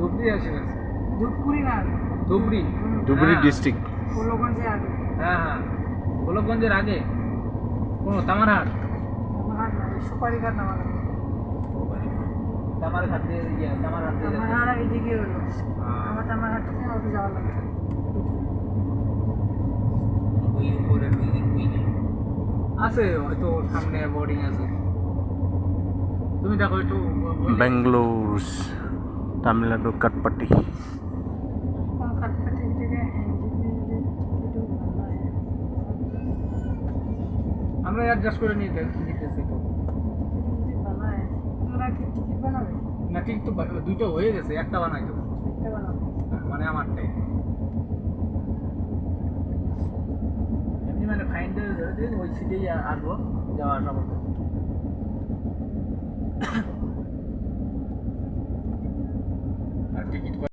ধুবড়ি আসে গেছে। ধূপগুড়ি না, ধুবড়ি। ধুবড়ি হ্যাঁ। ডিস্ট্রিক্ট। গোলকগঞ্জের আগে। হ্যাঁ হ্যাঁ, গোলকগঞ্জের আগে কোনো তামারহাট। আমার না, এই সুপারিঘাট নামা লাগে। তামারহাট দিয়ে তামারহাট দিয়ে যাচ্ছে। আমার আর এদিকে হলো, আমার তামারহাট থেকে অফিস যাওয়া লাগে। আছে হয়তো সামনে বোর্ডিং আছে। তুমি দেখো একটু ব্যাঙ্গালোর, তামিলনাড়ু, কাটপাটি। কোন কাটপাটি থেকে আমরা অ্যাডজাস্ট করে নিতেছি তো। যদি বানায়, তোমরা কি টিকিট বানাবে? না ঠিক তো দুইটা হয়ে গেছে, একটা বানাই তো, একটা বানাবে। মানে আমারটাই। এমনি মানে ফাইন্ড ওই সিটেই আসবো যাওয়া আসা করতে। আর টিকিট